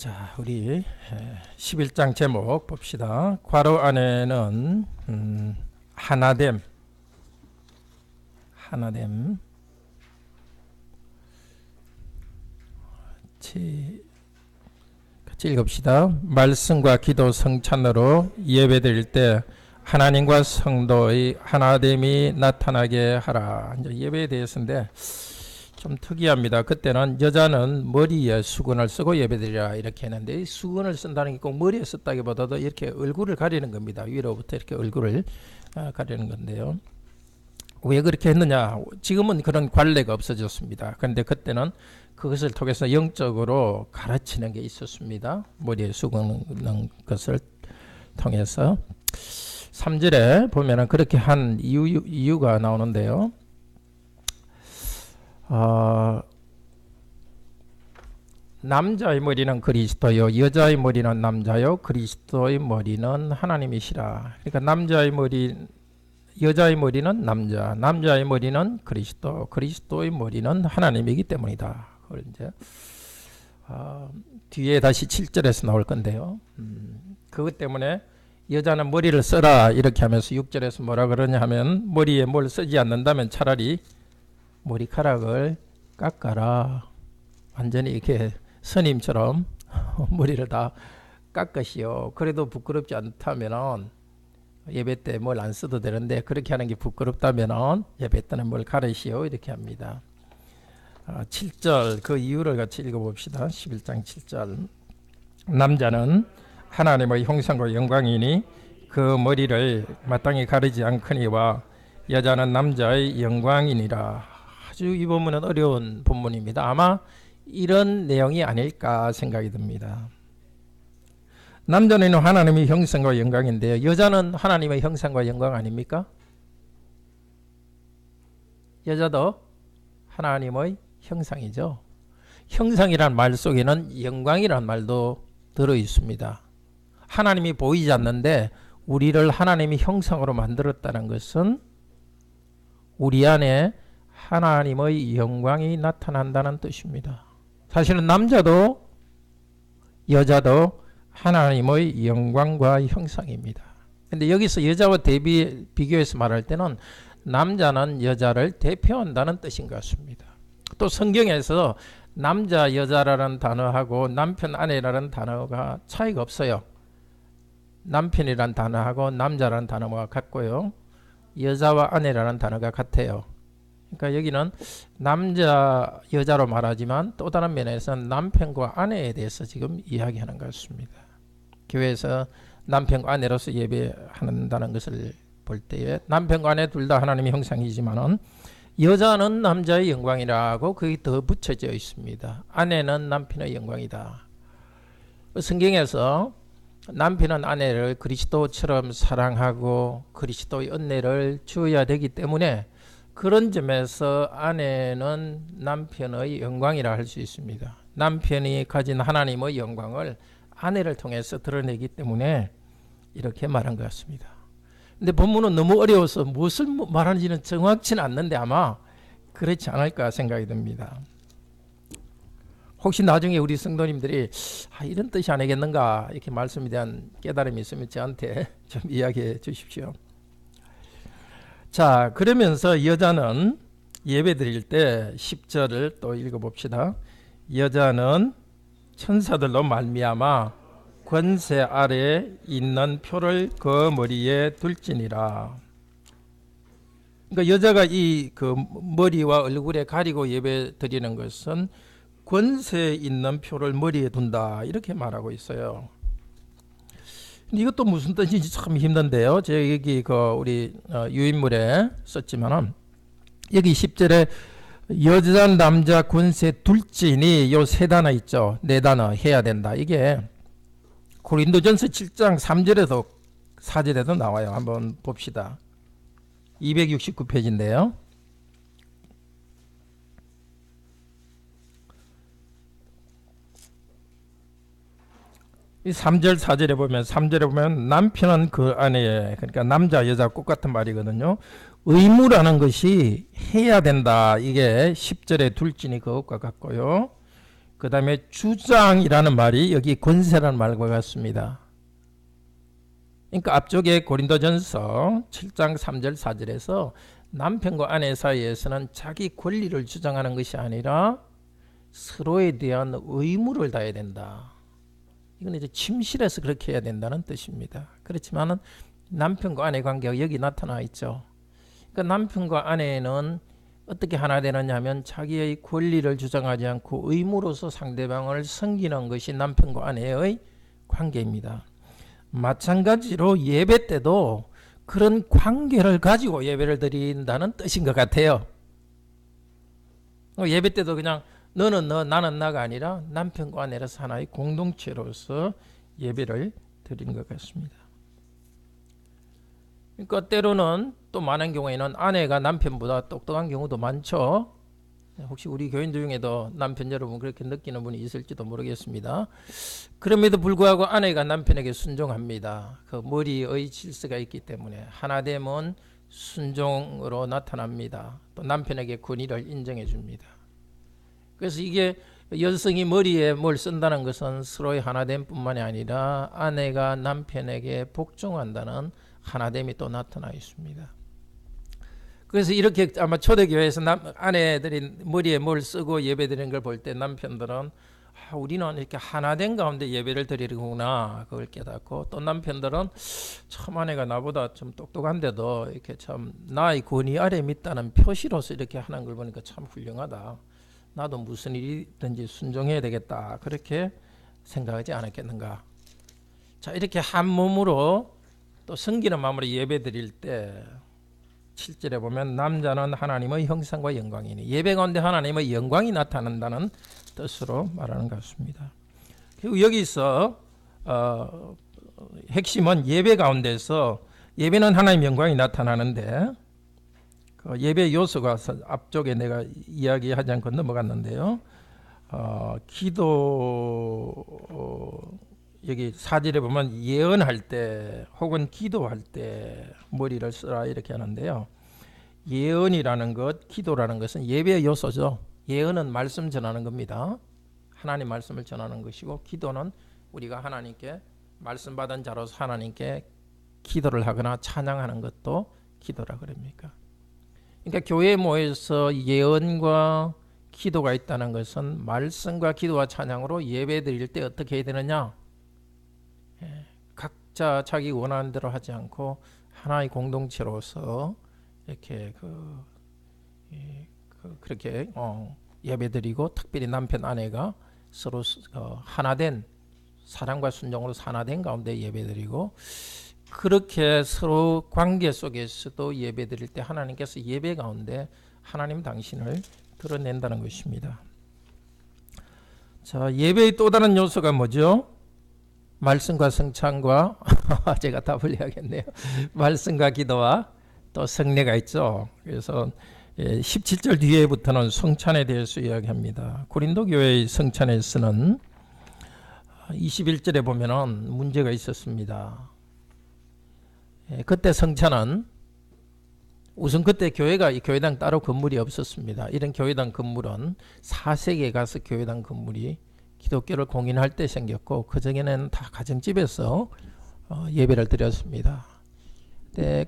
자, 우리 11장 제목 봅시다. 괄호 안에는 하나됨 같이 읽읍시다. 말씀과 기도 성찬으로 예배드릴 때 하나님과 성도의 하나됨이 나타나게 하라. 이제 예배에 대해서인데 좀 특이합니다. 그때는 여자는 머리에 수건을 쓰고 예배드리라 이렇게 했는데, 이 수건을 쓴다는 게 꼭 머리에 썼다기보다도 이렇게 얼굴을 가리는 겁니다. 위로부터 이렇게 얼굴을 가리는 건데요. 왜 그렇게 했느냐? 지금은 그런 관례가 없어졌습니다. 그런데 그때는 그것을 통해서 영적으로 가르치는 게 있었습니다. 머리에 수건는 것을 통해서 3절에 보면은 그렇게 한 이유가 나오는데요. 남자의 머리는 그리스도요, 여자의 머리는 남자요, 그리스도의 머리는 하나님이시라. 그러니까 남자의 머리, 여자의 머리는 남자, 남자의 머리는 그리스도, 그리스도의 머리는 하나님이기 때문이다. 그걸 이제 뒤에 다시 7절에서 나올 건데요. 그것 때문에 여자는 머리를 써라 이렇게 하면서 6절에서 뭐라 그러냐 하면, 머리에 뭘 쓰지 않는다면 차라리 머리카락을 깎아라. 완전히 이렇게 스님처럼 머리를 다 깎으시오. 그래도 부끄럽지 않다면 예배 때 뭘 안 써도 되는데, 그렇게 하는 게 부끄럽다면 예배 때는 뭘 가르시오 이렇게 합니다. 7절 그 이유를 같이 읽어봅시다. 11장 7절. 남자는 하나님의 형상과 영광이니 그 머리를 마땅히 가르지 않거니와 여자는 남자의 영광이니라. 아주 이 본문은 어려운 본문입니다. 아마 이런 내용이 아닐까 생각이 듭니다. 남자는 하나님의 형상과 영광인데요, 여자는 하나님의 형상과 영광 아닙니까? 여자도 하나님의 형상이죠. 형상이란 말 속에는 영광이란 말도 들어 있습니다. 하나님이 보이지 않는데 우리를 하나님의 형상으로 만들었다는 것은 우리 안에 하나님의 영광이 나타난다는 뜻입니다. 사실은 남자도 여자도 하나님의 영광과 형상입니다. 근데 여기서 여자와 비교해서 말할 때는 남자는 여자를 대표한다는 뜻인 것 같습니다. 또 성경에서 남자 여자라는 단어하고 남편 아내라는 단어가 차이가 없어요. 남편이란 단어하고 남자라는 단어가 같고요, 여자와 아내라는 단어가 같아요. 그러니까 여기는 남자 여자로 말하지만 또 다른 면에서는 남편과 아내에 대해서 지금 이야기하는 것 같습니다. 교회에서 남편과 아내로서 예배한다는 것을 볼 때에 남편과 아내 둘 다 하나님의 형상이지만은 여자는 남자의 영광이라고 그게 더 붙여져 있습니다. 아내는 남편의 영광이다. 성경에서 남편은 아내를 그리스도처럼 사랑하고 그리스도의 은혜를 주어야 되기 때문에 그런 점에서 아내는 남편의 영광이라 할 수 있습니다. 남편이 가진 하나님의 영광을 아내를 통해서 드러내기 때문에 이렇게 말한 것 같습니다. 근데 본문은 너무 어려워서 무엇을 말하는지는 정확치는 않는데 아마 그렇지 않을까 생각이 듭니다. 혹시 나중에 우리 성도님들이 이런 뜻이 아니겠는가 이렇게 말씀에 대한 깨달음이 있으면 저한테 좀 이야기해 주십시오. 자, 그러면서 여자는 예배 드릴 때 10절을 또 읽어봅시다. 여자는 천사들로 말미암아 권세 아래에 있는 표를 그 머리에 둘지니라. 그러니까 여자가 이 그 머리와 얼굴에 가리고 예배 드리는 것은 권세에 있는 표를 머리에 둔다 이렇게 말하고 있어요. 이것도 무슨 뜻인지 참 힘든데요. 제가 여기 우리 유인물에 썼지만은 여기 10절에 여자 남자 권세 둘지니 요 세 단어 있죠. 네 단어 해야 된다. 이게 고린도전서 7장 3절에도 4절에도 나와요. 한번 봅시다. 269페이지인데요. 이 3절 4절에 보면 3절에 보면 남편은 그 아내에, 그러니까 남자 여자 똑같은 말이거든요. 의무라는 것이 해야 된다. 이게 10절에 둘지니 그것과 같고요. 그 다음에 주장이라는 말이 여기 권세라는 말과 같습니다. 그러니까 앞쪽에 고린도전서 7장 3절 4절에서 남편과 아내 사이에서는 자기 권리를 주장하는 것이 아니라 서로에 대한 의무를 다해야 된다. 이건 이제 침실에서 그렇게 해야 된다는 뜻입니다. 그렇지만은 남편과 아내 관계가 여기 나타나 있죠. 그러니까 남편과 아내는 어떻게 하나 되느냐 하면 자기의 권리를 주장하지 않고 의무로서 상대방을 섬기는 것이 남편과 아내의 관계입니다. 마찬가지로 예배 때도 그런 관계를 가지고 예배를 드린다는 뜻인 것 같아요. 예배 때도 그냥 너는 너 나는 나가 아니라 남편과 아내로서 하나의 공동체로서 예배를 드리는 것 같습니다. 그러니까 때로는 또 많은 경우에는 아내가 남편보다 똑똑한 경우도 많죠. 혹시 우리 교인들 중에도 남편 여러분 그렇게 느끼는 분이 있을지도 모르겠습니다. 그럼에도 불구하고 아내가 남편에게 순종합니다. 그 머리의 질서가 있기 때문에 하나됨은 순종으로 나타납니다. 또 남편에게 권위를 인정해 줍니다. 그래서 이게 여성이 머리에 뭘 쓴다는 것은 서로의 하나됨 뿐만이 아니라 아내가 남편에게 복종한다는 하나됨이 또 나타나 있습니다. 그래서 이렇게 아마 초대교회에서 아내들이 머리에 뭘 쓰고 예배 드리는 걸 볼 때 남편들은 우리는 이렇게 하나된 가운데 예배를 드리는구나 그걸 깨닫고, 또 남편들은 참 아내가 나보다 좀 똑똑한데도 이렇게 참 나의 권위 아래 있다는 표시로서 이렇게 하는 걸 보니까 참 훌륭하다. 나도 무슨 일이든지 순종해야 되겠다. 그렇게 생각하지 않았겠는가. 자, 이렇게 한 몸으로 또 섬기는 마음으로 예배 드릴 때 7절에 보면 남자는 하나님의 형상과 영광이니, 예배 가운데 하나님의 영광이 나타난다는 뜻으로 말하는 것 같습니다. 그리고 여기서 핵심은 예배 가운데서 예배는 하나님의 영광이 나타나는데 그 예배 요소가 앞쪽에 내가 이야기하지 않고 넘어갔는데요. 기도 여기 4절에 보면 예언할 때 혹은 기도할 때 머리를 쓰라 이렇게 하는데요. 예언이라는 것, 기도라는 것은 예배의 요소죠. 예언은 말씀 전하는 겁니다. 하나님 말씀을 전하는 것이고, 기도는 우리가 하나님께 말씀 받은 자로서 하나님께 기도를 하거나 찬양하는 것도 기도라 그럽니까? 그러니까 교회에 모여서 예언과 기도가 있다는 것은 말씀과 기도와 찬양으로 예배 드릴 때 어떻게 해야 되느냐? 각자 자기 원하는 대로 하지 않고 하나의 공동체로서 이렇게 그렇게 예배드리고, 특별히 남편 아내가 서로 하나된 사랑과 순종으로 하나된 가운데 예배드리고, 그렇게 서로 관계 속에서도 예배드릴 때 하나님께서 예배 가운데 하나님 당신을 드러낸다는 것입니다. 자, 예배의 또 다른 요소가 뭐죠? 말씀과 성찬과 제가 답을 해야겠네요. 말씀과 기도와 또 성례가 있죠. 그래서 17절 뒤에부터는 성찬에 대해서 이야기합니다. 고린도 교회의 성찬에서는 21절에 보면은 문제가 있었습니다. 그때 성찬은 우선 그때 교회당 따로 건물이 없었습니다. 이런 교회당 건물은 4세기에 가서 교회당 건물이 기독교를 공인할 때 생겼고, 그전에는 다 가정집에서 예배를 드렸습니다.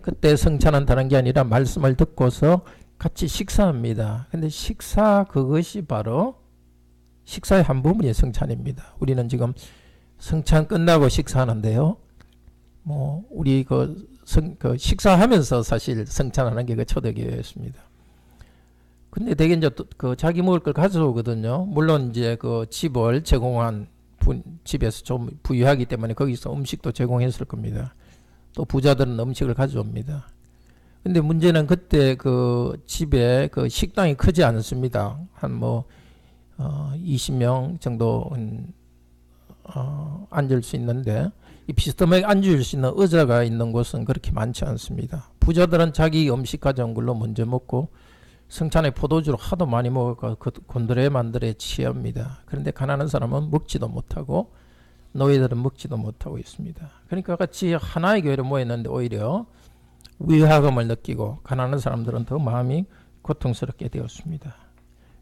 그때 성찬은 다른 게 아니라 말씀을 듣고서 같이 식사합니다. 근데 그것이 바로 식사의 한 부분이 성찬입니다. 우리는 지금 성찬 끝나고 식사하는데요. 우리 식사하면서 사실 성찬하는 게 그 초대교회였습니다. 근데 대개 이제 자기 먹을 걸 가져오거든요. 물론 이제 그 집을 제공한 집에서 좀 부유하기 때문에 거기서 음식도 제공했을 겁니다. 또 부자들은 음식을 가져옵니다. 근데 문제는 그때 그 집에 그 식당이 크지 않습니다. 한 20명 정도 앉을 수 있는데, 이 비스듬하게 앉을 수 있는 의자가 있는 곳은 그렇게 많지 않습니다. 부자들은 자기 음식 가져온 걸로 먼저 먹고, 성찬에 포도주를 하도 많이 먹어서 곤드레 만드레 취합니다. 그런데 가난한 사람은 먹지도 못하고 노예들은 먹지도 못하고 있습니다. 그러니까 같이 하나의 교회로 모였는데 오히려 위화감을 느끼고 가난한 사람들은 더 마음이 고통스럽게 되었습니다.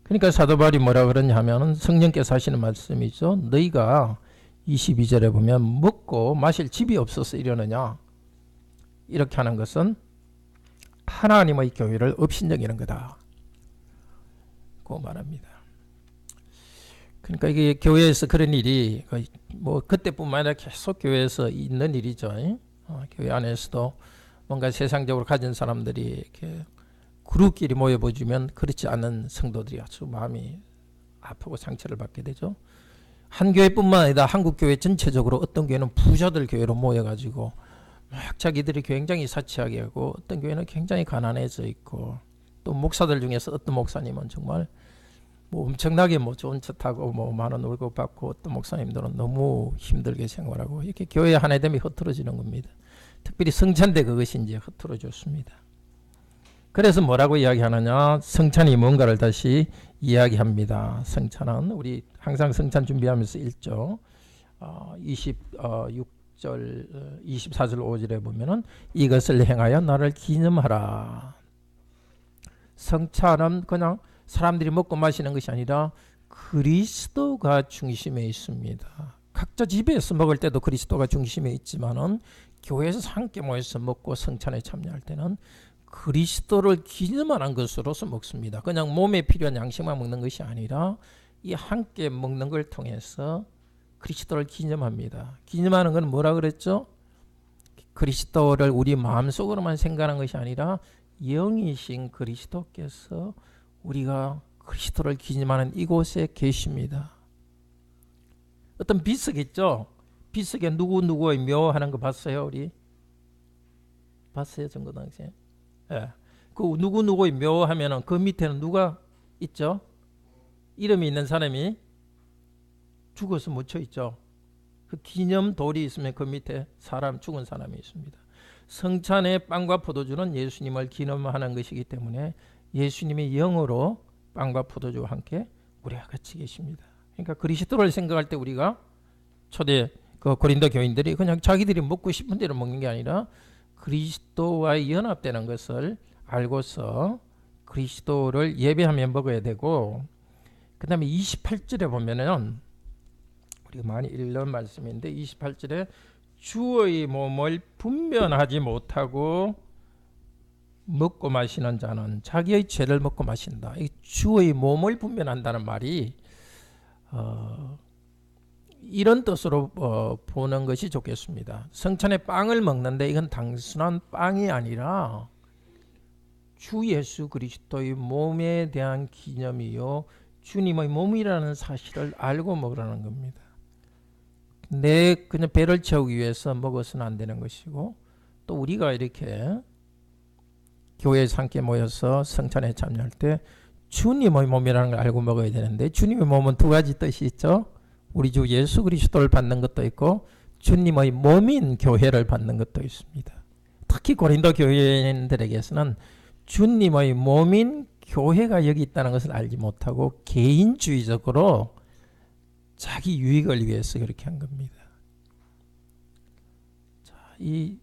그러니까 사도 바울이 뭐라 그러냐 하면은 성령께서 하시는 말씀이죠. 너희가 22절에 보면 먹고 마실 집이 없어서 이러느냐. 이렇게 하는 것은 하나님의 교회를 업신여기는 거다. 고 말합니다. 그러니까 이게 교회에서 그런 일이 뭐 그때뿐만 아니라 계속 교회에서 있는 일이죠. 교회 안에서도 뭔가 세상적으로 가진 사람들이 이렇게 그룹끼리 모여보지면 그렇지 않은 성도들이 아주 마음이 아프고 상처를 받게 되죠. 한 교회뿐만 아니라 한국 교회 전체적으로 어떤 교회는 부자들 교회로 모여가지고 막 자기들이 굉장히 사치하게 하고 어떤 교회는 굉장히 가난해져 있고 또 목사들 중에서 어떤 목사님은 정말 뭐 엄청나게 뭐 좋은 차 타고 뭐 많은 월급 받고 어떤 목사님들은 너무 힘들게 생활하고 이렇게 교회 하나 되면 흐트러지는 겁니다. 특별히 성찬대 그것이 이제 흐트러졌습니다. 그래서 뭐라고 이야기하느냐? 성찬이 뭔가를 다시 이야기합니다. 성찬은 우리 항상 성찬 준비하면서 1조 26절 24절 5절에 보면은 이것을 행하여 나를 기념하라. 성찬은 그냥 사람들이 먹고 마시는 것이 아니라 그리스도가 중심에 있습니다. 각자 집에서 먹을 때도 그리스도가 중심에 있지만은 교회에서 함께 모여서 먹고 성찬에 참여할 때는 그리스도를 기념하는 것으로서 먹습니다. 그냥 몸에 필요한 양식만 먹는 것이 아니라 이 함께 먹는 걸 통해서 그리스도를 기념합니다. 기념하는 건 뭐라 그랬죠? 그리스도를 우리 마음속으로만 생각하는 것이 아니라 영이신 그리스도께서 우리가 그리스도를 기념하는 이곳에 계십니다. 어떤 비석 있죠? 비석에 누구누구의 묘하는 거 봤어요? 우리? 봤어요? 전고등학생? 예. 그 누구누구의 묘하면은 그 밑에는 누가 있죠? 이름이 있는 사람이 죽어서 묻혀 있죠. 그 기념돌이 있으면 그 밑에 죽은 사람이 있습니다. 성찬의 빵과 포도주는 예수님을 기념하는 것이기 때문에 예수님의 영으로 빵과 포도주와 함께 우리가 같이 계십니다. 그러니까 그리스도를 생각할 때 우리가 초대 그 고린도 교인들이 그냥 자기들이 먹고 싶은 대로 먹는 게 아니라 그리스도와의 연합되는 것을 알고서 그리스도를 예배하며 먹어야 되고, 그 다음에 28절에 보면은 우리가 많이 읽는 말씀인데 28절에 주의 몸을 분별하지 못하고 먹고 마시는 자는 자기의 죄를 먹고 마신다. 이 주의 몸을 분별한다는 말이 이런 뜻으로 보는 것이 좋겠습니다. 성찬에 빵을 먹는데 이건 단순한 빵이 아니라 주 예수 그리스도의 몸에 대한 기념이요 주님의 몸이라는 사실을 알고 먹으라는 겁니다. 내 그냥 배를 채우기 위해서 먹어서는 안 되는 것이고, 또 우리가 이렇게 교회에서 함께 모여서 성찬에 참여할 때 주님의 몸이라는 걸 알고 먹어야 되는데, 주님의 몸은 두 가지 뜻이 있죠. 우리 주 예수 그리스도를 받는 것도 있고 주님의 몸인 교회를 받는 것도 있습니다. 특히 고린도 교회인들에게서는 주님의 몸인 교회가 여기 있다는 것을 알지 못하고 개인주의적으로 자기 유익을 위해서 그렇게 한 겁니다. 자, 이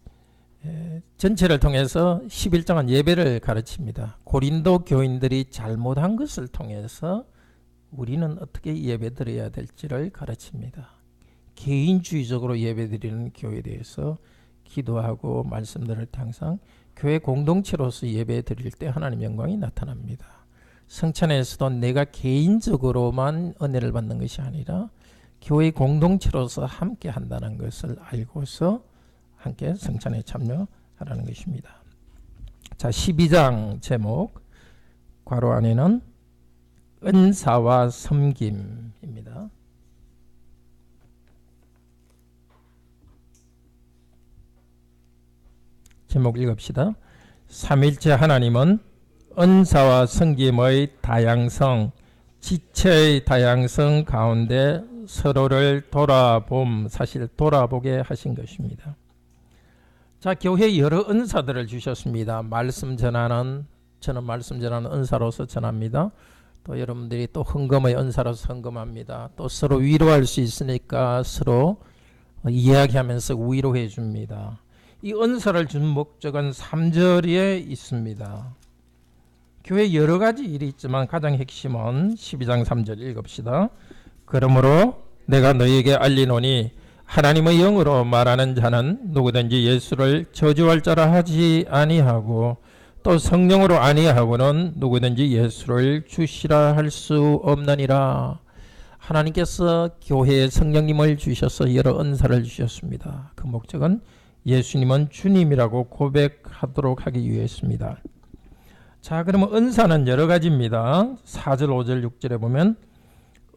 전체를 통해서 11장은 예배를 가르칩니다. 고린도 교인들이 잘못한 것을 통해서 우리는 어떻게 예배드려야 될지를 가르칩니다. 개인주의적으로 예배드리는 교회에 대해서 기도하고 말씀들을 항상 교회 공동체로서 예배드릴 때 하나님 영광이 나타납니다. 성찬에서도 내가 개인적으로만 은혜를 받는 것이 아니라 교회 공동체로서 함께 한다는 것을 알고서 함께 성찬에 참여하라는 것입니다. 자, 12장 제목 괄호 안에는 은사와 섬김입니다. 제목 읽읍시다. 삼일째 하나님은 은사와 섬김의 다양성, 지체의 다양성 가운데 서로를 사실 돌아보게 하신 것입니다. 자, 교회에 여러 은사들을 주셨습니다. 저는 말씀 전하는 은사로서 전합니다. 또 여러분들이 또 헌금의 은사로서 헌금합니다. 또 서로 위로할 수 있으니까 서로 이야기하면서 위로해 줍니다. 이 은사를 준 목적은 3절에 있습니다. 교회 여러 가지 일이 있지만 가장 핵심은 12장 3절 읽읍시다. 그러므로 내가 너희에게 알리노니 하나님의 영으로 말하는 자는 누구든지 예수를 저주할 자라 하지 아니하고 또 성령으로 아니하고는 누구든지 예수를 주시라 할 수 없느니라. 하나님께서 교회에 성령님을 주셔서 여러 은사를 주셨습니다. 그 목적은 예수님은 주님이라고 고백하도록 하기 위해서입니다. 자, 그러면 은사는 여러 가지입니다. 4절, 5절, 6절에 보면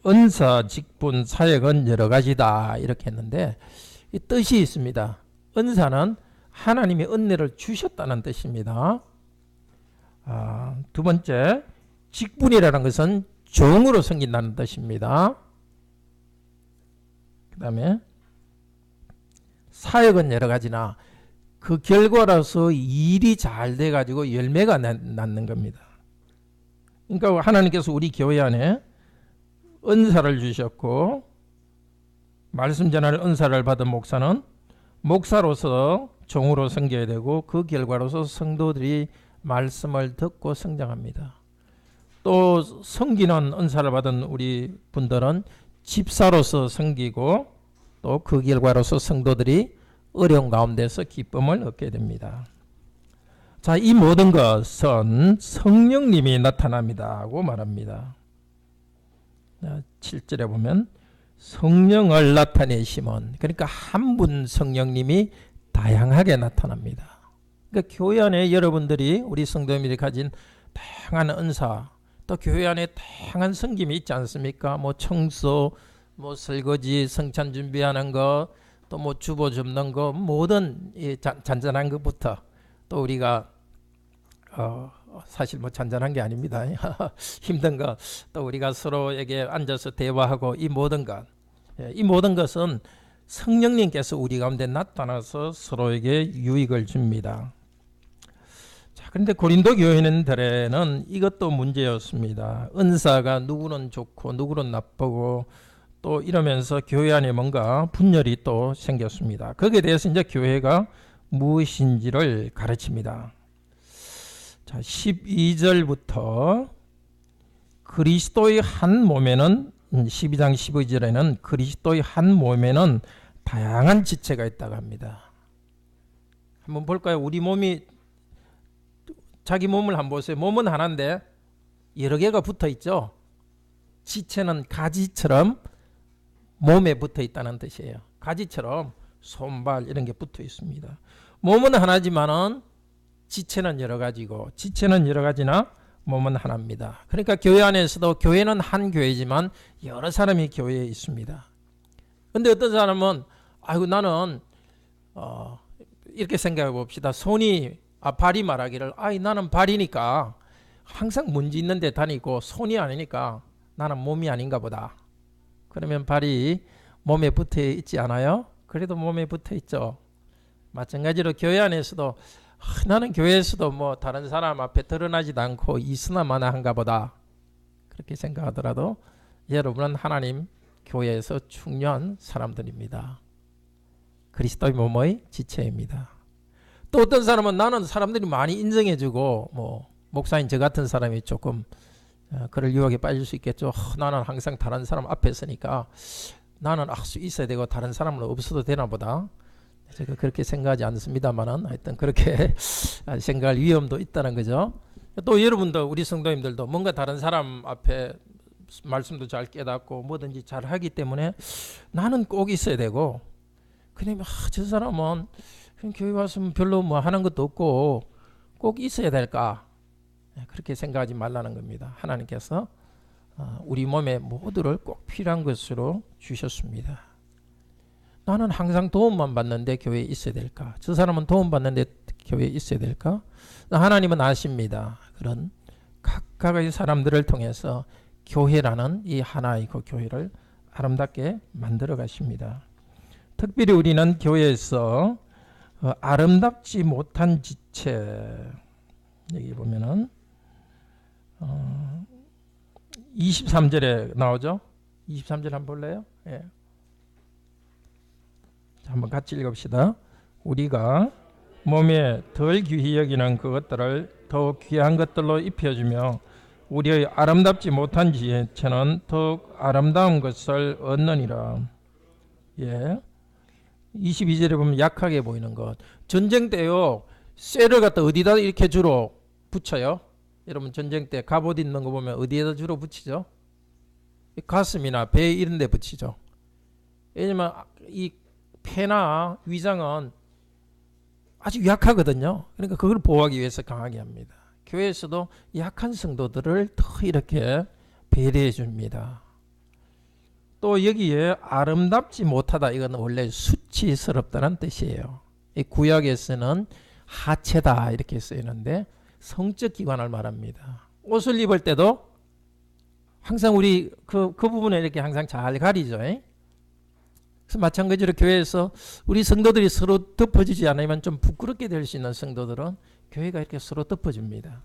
은사, 직분, 사역은 여러 가지다 이렇게 했는데 이 뜻이 있습니다. 은사는 하나님이 은혜를 주셨다는 뜻입니다. 두 번째, 직분이라는 것은 종으로 섬긴다는 뜻입니다. 그 다음에 사역은 여러 가지나 그 결과로서 일이 잘 돼가지고 열매가 낳는 겁니다. 그러니까 하나님께서 우리 교회 안에 은사를 주셨고 말씀 전하는 은사를 받은 목사는 목사로서 종으로 섬겨야 되고 그 결과로서 성도들이 말씀을 듣고 성장합니다. 또 섬기는 은사를 받은 우리 분들은 집사로서 섬기고 또 그 결과로서 성도들이 어려운 가운데서 기쁨을 얻게 됩니다. 자, 이 모든 것은 성령님이 나타납니다고 말합니다. 7절에 보면 성령을 나타내심은, 그러니까 한 분 성령님이 다양하게 나타납니다. 그러니까 교회 안에 여러분들이 우리 성도님들이 가진 다양한 은사, 또 교회 안에 다양한 섬김이 있지 않습니까? 뭐 청소, 뭐 설거지, 성찬 준비하는 거, 또 뭐 주보 줍는 거, 모든 잔잔한 것부터 또 우리가 사실 뭐 잔잔한 게 아닙니다. 힘든 거, 또 우리가 서로에게 앉아서 대화하고 이 모든 것, 이 모든 것은 성령님께서 우리 가운데 나타나서 서로에게 유익을 줍니다. 자, 그런데 고린도 교인들에는 이것도 문제였습니다. 은사가 누구는 좋고 누구는 나쁘고 또 이러면서 교회 안에 뭔가 분열이 또 생겼습니다. 거기에 대해서 이제 교회가 무엇인지를 가르칩니다. 자, 12절부터 그리스도의 한 몸에는 12장 12절에는 그리스도의 한 몸에는 다양한 지체가 있다고 합니다. 한번 볼까요? 우리 몸이 자기 몸을 한번 보세요. 몸은 하나인데 여러 개가 붙어 있죠. 지체는 가지처럼 몸에 붙어 있다는 뜻이에요. 가지처럼 손발 이런 게 붙어 있습니다. 몸은 하나지만은 지체는 여러 가지고 지체는 여러 가지나 몸은 하나입니다. 그러니까 교회 안에서도 교회는 한 교회지만 여러 사람이 교회에 있습니다. 근데 어떤 사람은 아이고 나는 이렇게 생각해 봅시다. 발이 말하기를 나는 발이니까 항상 문제 있는 데 다니고 손이 아니니까 나는 몸이 아닌가 보다. 그러면 발이 몸에 붙어 있지 않아요? 그래도 몸에 붙어 있죠. 마찬가지로 교회 안에서도 나는 교회에서도 뭐 다른 사람 앞에 드러나지도 않고 이스나마나한가 보다. 그렇게 생각하더라도 여러분은 하나님 교회에서 중요한 사람들입니다. 그리스도의 몸의 지체입니다. 또 어떤 사람은 나는 사람들이 많이 인정해주고 뭐 목사인 저 같은 사람이 조금 그럴 유혹에 빠질 수 있겠죠. 나는 항상 다른 사람 앞에 서니까 나는 수 있어야 되고 다른 사람은 없어도 되나 보다. 제가 그렇게 생각하지 않습니다만은 하여튼 그렇게 생각할 위험도 있다는 거죠. 또 여러분도 우리 성도님들도 뭔가 다른 사람 앞에 말씀도 잘 깨닫고 뭐든지 잘 하기 때문에 나는 꼭 있어야 되고 그냥 저 사람은 교회 왔으면 별로 뭐 하는 것도 없고 꼭 있어야 될까? 그렇게 생각하지 말라는 겁니다. 하나님께서 우리 몸에 모두를 꼭 필요한 것으로 주셨습니다. 나는 항상 도움만 받는데 교회에 있어야 될까? 저 사람은 도움 받는데 교회에 있어야 될까? 하나님은 아십니다. 그런 각각의 사람들을 통해서 교회라는 이 하나의 그 교회를 아름답게 만들어 가십니다. 특별히 우리는 교회에서 아름답지 못한 지체, 여기 보면은 23절에 나오죠. 23절 한번 볼래요? 예. 한번 같이 읽읍시다. 우리가 몸에 덜 귀히 여기는 그것들을 더욱 귀한 것들로 입혀주며 우리의 아름답지 못한 지체는 더욱 아름다운 것을 얻느니라. 예. 22절에 보면 약하게 보이는 것. 전쟁 때요, 쇠를 갖다 어디다 이렇게 주로 붙여요? 여러분 전쟁 때 갑옷 있는 거 보면 어디에다 주로 붙이죠? 가슴이나 배 이런 데 붙이죠. 왜냐면 이 패나 위장은 아주 약하거든요. 그러니까 그걸 보호하기 위해서 강하게 합니다. 교회에서도 약한 성도들을 더 이렇게 배려해 줍니다. 또 여기에 아름답지 못하다, 이건 원래 수치스럽다는 뜻이에요. 이 구약에서는 하체다 이렇게 쓰이는데 성적 기관을 말합니다. 옷을 입을 때도 항상 우리 그 부분에 이렇게 항상 잘 가리죠. 그래서 마찬가지로 교회에서 우리 성도들이 서로 덮어주지 않으면 좀 부끄럽게 될 수 있는 성도들은 교회가 이렇게 서로 덮어줍니다.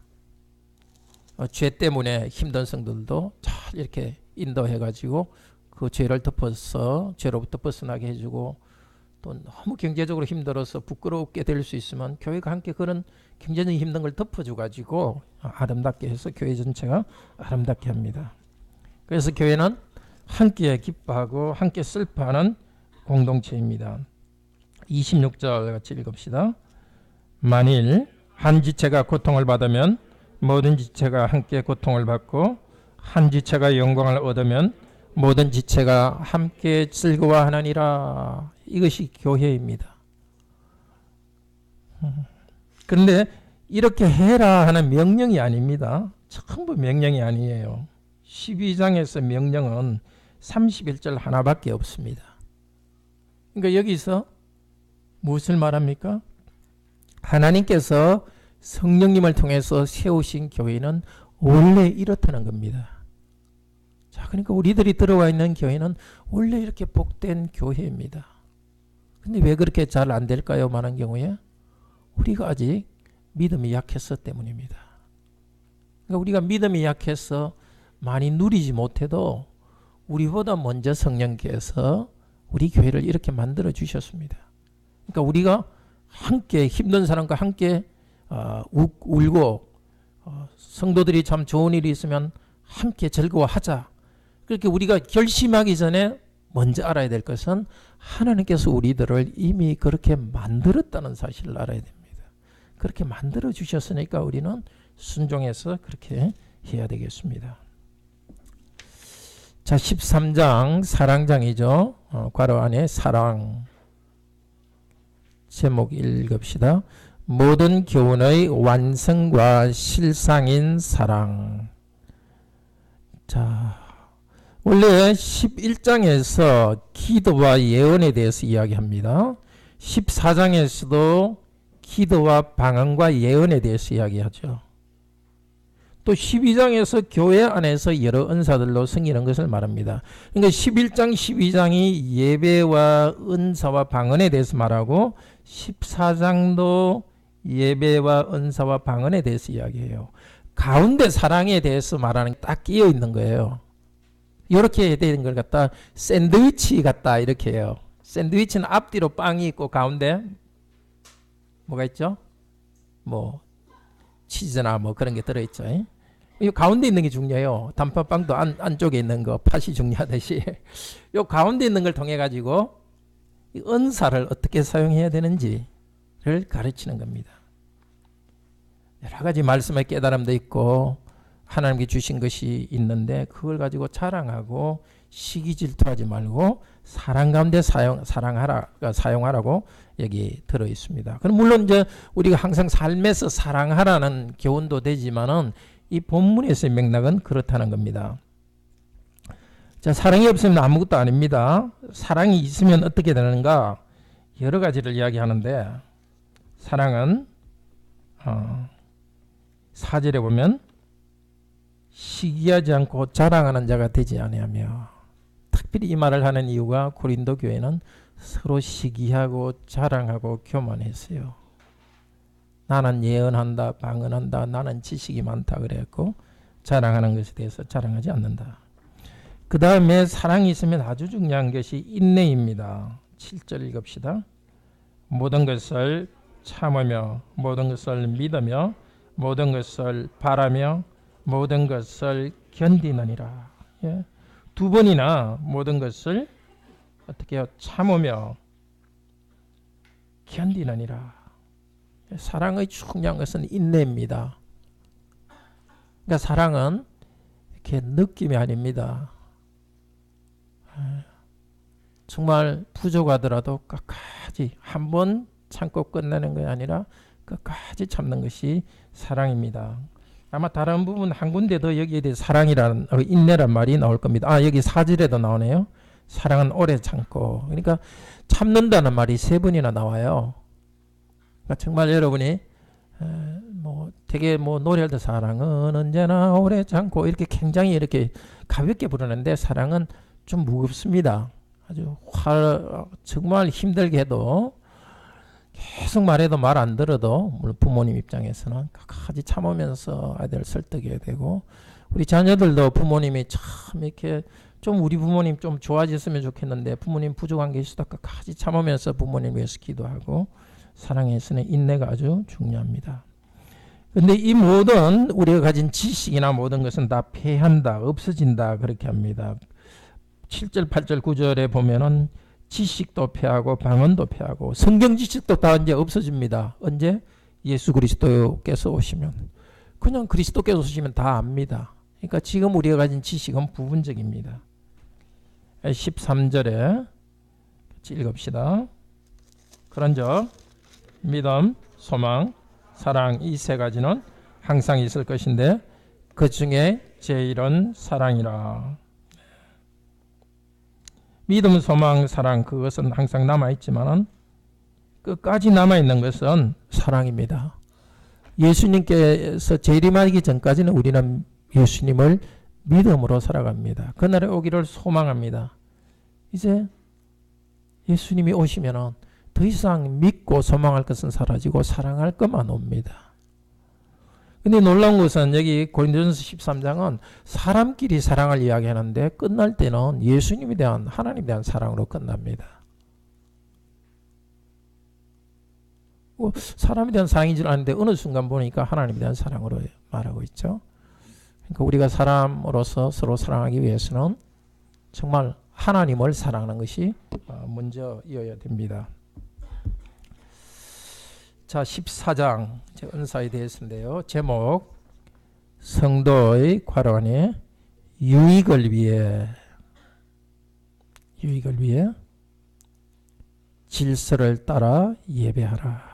죄 때문에 힘든 성도들도 잘 이렇게 인도해가지고 그 죄를 덮어서 죄로부터 벗어나게 해주고, 또 너무 경제적으로 힘들어서 부끄럽게 될 수 있으면 교회가 함께 그런 경제적인 힘든 걸 덮어줘가지고 아름답게 해서 교회 전체가 아름답게 합니다. 그래서 교회는 함께 기뻐하고 함께 슬퍼하는 공동체입니다. 26절 같이 읽읍시다. 만일 한 지체가 고통을 받으면 모든 지체가 함께 고통을 받고, 한 지체가 영광을 얻으면 모든 지체가 함께 즐거워하느니라. 이것이 교회입니다. 그런데 이렇게 해라 하는 명령이 아닙니다. 전부 명령이 아니에요. 12장에서 명령은 31절 하나밖에 없습니다. 그러니까 여기서 무엇을 말합니까? 하나님께서 성령님을 통해서 세우신 교회는 원래 이렇다는 겁니다. 자, 그러니까 우리들이 들어와 있는 교회는 원래 이렇게 복된 교회입니다. 근데 왜 그렇게 잘 안 될까요? 많은 경우에 우리가 아직 믿음이 약해서 때문입니다. 그러니까 우리가 믿음이 약해서 많이 누리지 못해도 우리보다 먼저 성령께서 우리 교회를 이렇게 만들어 주셨습니다. 그러니까 우리가 함께 힘든 사람과 함께 울고, 성도들이 참 좋은 일이 있으면 함께 즐거워하자. 그렇게 우리가 결심하기 전에 먼저 알아야 될 것은 하나님께서 우리들을 이미 그렇게 만들었다는 사실을 알아야 됩니다. 그렇게 만들어 주셨으니까 우리는 순종해서 그렇게 해야 되겠습니다. 자, 13장 사랑장이죠. 괄호 안에 사랑. 제목 읽읍시다. 모든 교훈의 완성과 실상인 사랑. 자, 원래 11장에서 기도와 예언에 대해서 이야기합니다. 14장에서도 기도와 방언과 예언에 대해서 이야기하죠. 또 12장에서 교회 안에서 여러 은사들로 섬기는 것을 말합니다. 그러니까 11장, 12장이 예배와 은사와 방언에 대해서 말하고 14장도 예배와 은사와 방언에 대해서 이야기해요. 가운데 사랑에 대해서 말하는 게 딱 끼어 있는 거예요. 이렇게 해야 되는 걸 갖다 샌드위치 같다 이렇게 해요. 샌드위치는 앞뒤로 빵이 있고 가운데 뭐가 있죠? 뭐 치즈나 뭐 그런 게 들어있죠. 이 가운데 있는 게 중요해요. 단팥빵도 안쪽에 있는 거 팥이 중요하듯이 이 가운데 있는 걸 통해 가지고 이 은사를 어떻게 사용해야 되는지를 가르치는 겁니다. 여러 가지 말씀의 깨달음도 있고 하나님께 주신 것이 있는데 그걸 가지고 자랑하고 시기 질투하지 말고 사랑 가운데 사용하라고 여기 들어 있습니다. 그럼 물론 이제 우리가 항상 삶에서 사랑하라는 교훈도 되지만은 이 본문에서의 맥락은 그렇다는 겁니다. 자, 사랑이 없으면 아무것도 아닙니다. 사랑이 있으면 어떻게 되는가? 여러 가지를 이야기하는데 사랑은 4절에 보면 시기하지 않고 자랑하는 자가 되지 아니하며, 특별히 이 말을 하는 이유가 고린도 교회는 서로 시기하고 자랑하고 교만했어요. 나는 예언한다, 방언한다, 나는 지식이 많다 그랬고 자랑하는 것에 대해서 자랑하지 않는다. 그 다음에 사랑이 있으면 아주 중요한 것이 인내입니다. 7절 읽읍시다. 모든 것을 참으며 모든 것을 믿으며 모든 것을 바라며 모든 것을 견디느니라. 예. 두 번이나 모든 것을 어떻게 해요? 참으며 견디느니라. 사랑의 중요한 것은 인내입니다. 그러니까 사랑은 이렇게 느낌이 아닙니다. 정말 부족하더라도 끝까지 한 번 참고 끝내는 것이 아니라 끝까지 참는 것이 사랑입니다. 아마 다른 부분 한 군데도 여기에 대해 사랑이라는 인내란 말이 나올 겁니다. 여기 4절에도 나오네요. 사랑은 오래 참고. 그러니까 참는다는 말이 3번이나 나와요. 그러니까 정말 여러분이 되게 노래할 때 사랑은 언제나 오래 참고 이렇게 굉장히 이렇게 가볍게 부르는데 사랑은 좀 무겁습니다. 아주 정말 힘들게 해도 계속 말해도 말 안 들어도 물론 부모님 입장에서는 끝까지 참으면서 아이들을 설득해야 되고 우리 자녀들도 부모님이 참 이렇게 좀 우리 부모님 좀 좋아졌으면 좋겠는데 부모님 부족한 게 있어도 끝까지 참으면서 부모님 위해서 기도하고 사랑에서는 인내가 아주 중요합니다. 근데 이 모든 우리가 가진 지식이나 모든 것은 다 패한다, 없어진다 그렇게 합니다. 7절, 8절, 9절에 보면은 지식도 패하고 방언도 패하고 성경 지식도 다 이제 없어집니다. 언제? 예수 그리스도께서 오시면. 그냥 그리스도께서 오시면 다 압니다. 그러니까 지금 우리가 가진 지식은 부분적입니다. 13절에 같이 읽읍시다. 그런즉 믿음, 소망, 사랑 이 3가지는 항상 있을 것인데 그 중에 제일은 사랑이라. 믿음, 소망, 사랑 그것은 항상 남아있지만 끝까지 남아있는 것은 사랑입니다. 예수님께서 재림하기 전까지는 우리는 예수님을 믿음으로 살아갑니다. 그날에 오기를 소망합니다. 이제 예수님이 오시면 더 이상 믿고 소망할 것은 사라지고 사랑할 것만 옵니다. 근데 놀라운 것은 여기 고린도전서 13장은 사람끼리 사랑을 이야기하는데 끝날 때는 예수님에 대한 하나님에 대한 사랑으로 끝납니다. 사람에 대한 사랑인 줄 아는데 어느 순간 보니까 하나님에 대한 사랑으로 말하고 있죠. 그러니까 우리가 사람으로서 서로 사랑하기 위해서는 정말 하나님을 사랑하는 것이 먼저이어야 됩니다. 자, 14장 은사에 대해서인데요. 제목 성도의 관원의 유익을 위해 질서를 따라 예배하라.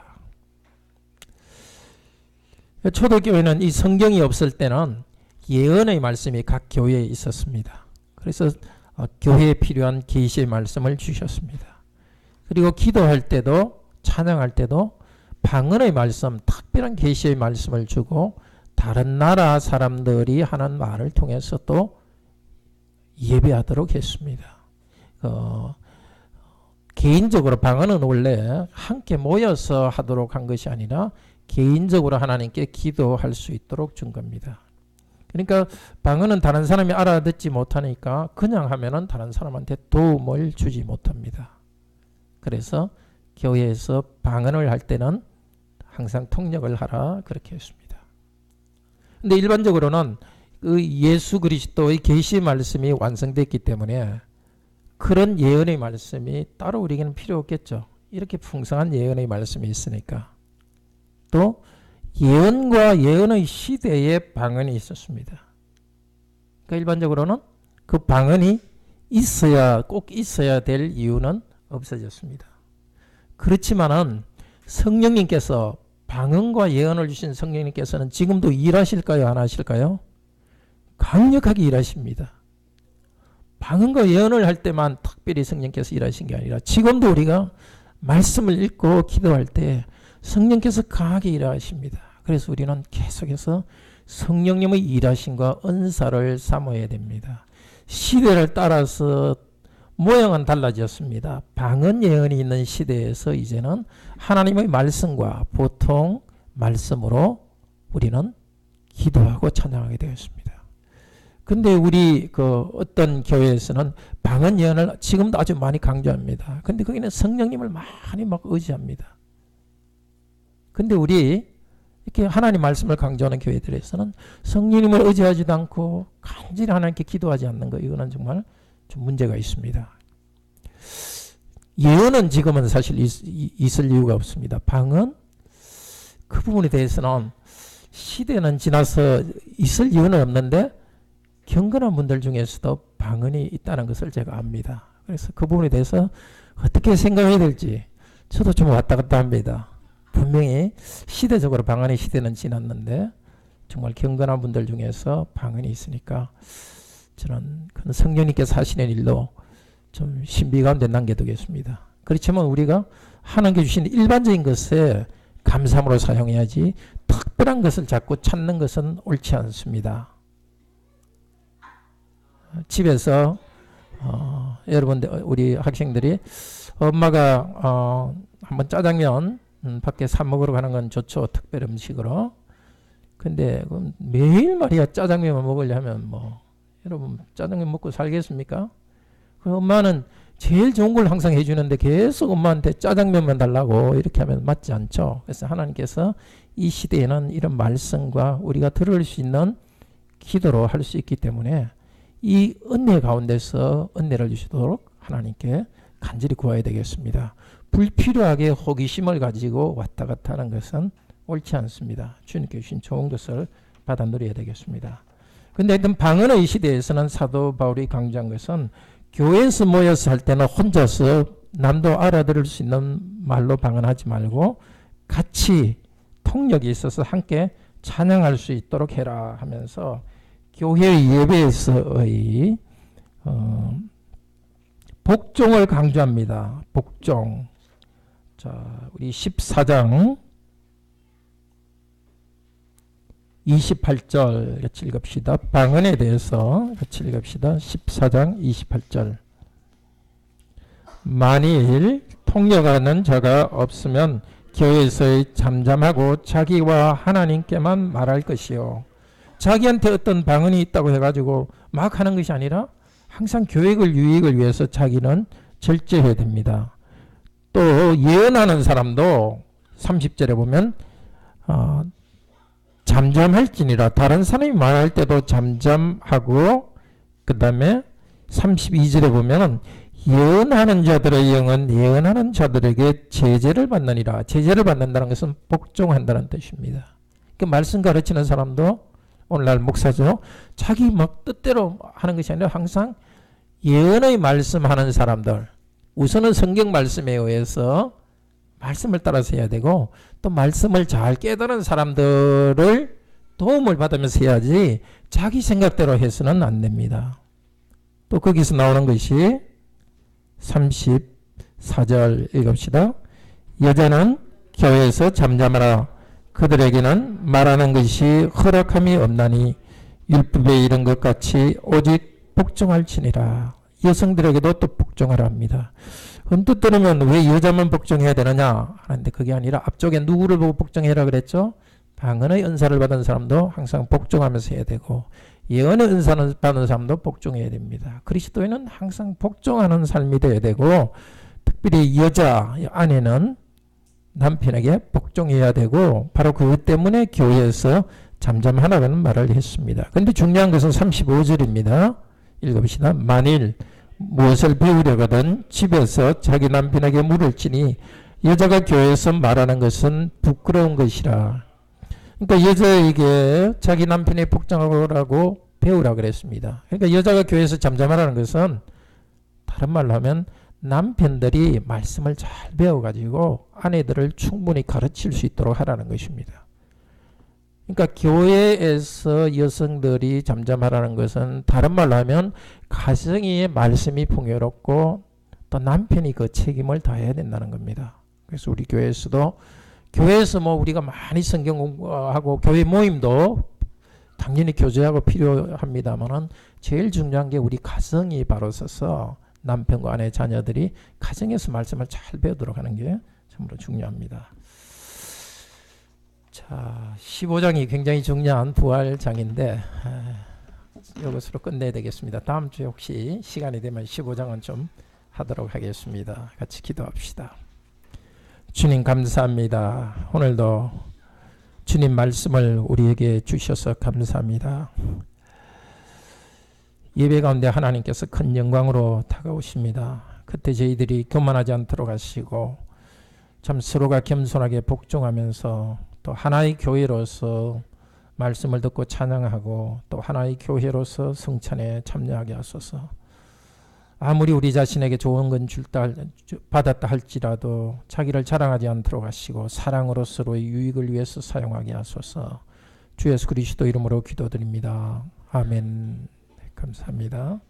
초대교회는 이 성경이 없을 때는 예언의 말씀이 각 교회에 있었습니다. 그래서 교회에 필요한 계시의 말씀을 주셨습니다. 그리고 기도할 때도 찬양할 때도 방언의 말씀, 특별한 계시의 말씀을 주고 다른 나라 사람들이 하는 말을 통해서 또 예배하도록 했습니다. 개인적으로 방언은 원래 함께 모여서 하도록 한 것이 아니라 개인적으로 하나님께 기도할 수 있도록 준 겁니다. 그러니까 방언은 다른 사람이 알아듣지 못하니까 그냥 하면은 다른 사람한테 도움을 주지 못합니다. 그래서 교회에서 방언을 할 때는 항상 통역을 하라 그렇게 했습니다. 근데 일반적으로는 그 예수 그리스도의 계시 말씀이 완성됐기 때문에 그런 예언의 말씀이 따로 우리에게는 필요 없겠죠. 이렇게 풍성한 예언의 말씀이 있으니까. 또 예언과 예언의 시대에 방언이 있었습니다. 그러니까 일반적으로는 그 방언이 꼭 있어야 될 이유는 없어졌습니다. 그렇지만은 성령님께서 방언과 예언을 주신 성령님께서는 지금도 일하실까요? 안 하실까요? 강력하게 일하십니다. 방언과 예언을 할 때만 특별히 성령께서 일하신 게 아니라 지금도 우리가 말씀을 읽고 기도할 때 성령께서 강하게 일하십니다. 그래서 우리는 계속해서 성령님의 일하심과 은사를 삼아야 됩니다. 시대를 따라서 모양은 달라졌습니다. 방언 예언이 있는 시대에서 이제는 하나님의 말씀과 보통 말씀으로 우리는 기도하고 찬양하게 되었습니다. 근데 우리 어떤 교회에서는 방언 예언을 지금도 아주 많이 강조합니다. 근데 거기는 성령님을 많이 의지합니다. 근데 우리 이렇게 하나님 말씀을 강조하는 교회들에서는 성령님을 의지하지도 않고 간절히 하나님께 기도하지 않는 거, 이거는 정말 좀 문제가 있습니다. 예언은 지금은 사실 있을 이유가 없습니다. 방언, 그 부분에 대해서는 시대는 지나서 있을 이유는 없는데 경건한 분들 중에서도 방언이 있다는 것을 제가 압니다. 그래서 그 부분에 대해서 어떻게 생각해야 될지 저도 좀 왔다 갔다 합니다. 분명히 시대적으로 방언의 시대는 지났는데 정말 경건한 분들 중에서 방언이 있으니까 저는 그 성령님께서 하시는 일로 좀 신비 가운데 남겨두겠습니다. 그렇지만 우리가 하나님께 주신 일반적인 것에 감사함으로 사용해야지 특별한 것을 자꾸 찾는 것은 옳지 않습니다. 집에서 여러분들, 우리 학생들이 엄마가 한번 짜장면 밖에 사 먹으러 가는 건 좋죠. 특별 음식으로. 근데 매일 말이야 짜장면만 먹으려면 뭐 여러분 짜장면 먹고 살겠습니까? 그 엄마는 제일 좋은 걸 항상 해주는데 계속 엄마한테 짜장면만 달라고 이렇게 하면 맞지 않죠. 그래서 하나님께서 이 시대에는 이런 말씀과 우리가 들을 수 있는 기도로 할 수 있기 때문에 이 은혜 가운데서 은혜를 주시도록 하나님께 간절히 구해야 되겠습니다. 불필요하게 호기심을 가지고 왔다 갔다 하는 것은 옳지 않습니다. 주님께 주신 좋은 것을 받아 누려야 되겠습니다. 근데 하여튼 방언의 시대에서는 사도 바울이 강조한 것은 교회에서 모여서 할 때는 혼자서 남도 알아들을 수 있는 말로 방언하지 말고 같이 통역이 있어서 함께 찬양할 수 있도록 해라 하면서 교회 예배에서의 복종을 강조합니다. 복종. 자, 우리 14장 28절 같이 읽읍시다. 방언에 대해서 같이 읽읍시다. 14장 28절. 만일 통역하는 자가 없으면 교회에서의 잠잠하고 자기와 하나님께만 말할 것이요. 자기한테 어떤 방언이 있다고 해가지고 막 하는 것이 아니라 항상 교회의 유익을 위해서 자기는 절제해야 됩니다. 또 예언하는 사람도 30절에 보면 잠잠할지니라. 다른 사람이 말할 때도 잠잠하고, 그 다음에 32절에 보면 예언하는 자들의 영은 예언하는 자들에게 제재를 받느니라. 제재를 받는다는 것은 복종한다는 뜻입니다. 그 말씀 가르치는 사람도 오늘날 목사죠. 자기 막 뜻대로 하는 것이 아니라 항상 예언의 말씀하는 사람들, 우선은 성경 말씀에 의해서 말씀을 따라서 해야 되고 또 말씀을 잘 깨달은 사람들을 도움을 받으면서 해야지 자기 생각대로 해서는 안 됩니다. 또 거기서 나오는 것이 34절 읽읍시다. 여자는 교회에서 잠잠하라. 그들에게는 말하는 것이 허락함이 없나니 율법에 이른 것 같이 오직 복종할지니라. 여성들에게도 또 복종하라 합니다. 언뜻 들으면 왜 여자만 복종해야 되느냐 하는데 그게 아니라 앞쪽에 누구를 보고 복종해라 그랬죠? 방언의 은사를 받은 사람도 항상 복종하면서 해야 되고 예언의 은사를 받은 사람도 복종해야 됩니다. 그리스도인은 항상 복종하는 삶이 되어야 되고 특별히 여자 아내는 남편에게 복종해야 되고 바로 그것 때문에 교회에서 잠잠하라는 말을 했습니다. 그런데 중요한 것은 35절입니다. 읽읍시다. 만일 무엇을 배우려거든 집에서 자기 남편에게 물을지니 여자가 교회에서 말하는 것은 부끄러운 것이라. 그러니까 여자에게 자기 남편이 복종하라고 배우라 그랬습니다. 그러니까 여자가 교회에서 잠잠하라는 것은 다른 말로 하면 남편들이 말씀을 잘 배워가지고 아내들을 충분히 가르칠 수 있도록 하라는 것입니다. 그러니까 교회에서 여성들이 잠잠하라는 것은 다른 말로 하면 가정의 말씀이 풍요롭고 또 남편이 그 책임을 다해야 된다는 겁니다. 그래서 우리 교회에서 뭐 우리가 많이 성경 공부하고 교회 모임도 당연히 교제하고 필요합니다만은 제일 중요한 게 우리 가정이 바로 서서 남편과 아내 자녀들이 가정에서 말씀을 잘 배우도록 하는 게 참으로 중요합니다. 자, 15장이 굉장히 중요한 부활장인데 이것으로 끝내야 되겠습니다. 다음 주에 혹시 시간이 되면 15장은 좀 하도록 하겠습니다. 같이 기도합시다. 주님 감사합니다. 오늘도 주님 말씀을 우리에게 주셔서 감사합니다. 예배 가운데 하나님께서 큰 영광으로 다가오십니다. 그때 저희들이 교만하지 않도록 하시고 참 서로가 겸손하게 복종하면서 또 하나의 교회로서 말씀을 듣고 찬양하고 또 하나의 교회로서 성찬에 참여하게 하소서. 아무리 우리 자신에게 좋은 건 받았다 할지라도 자기를 자랑하지 않도록 하시고 사랑으로 서로의 유익을 위해서 사용하게 하소서. 주 예수 그리스도 이름으로 기도드립니다. 아멘. 감사합니다.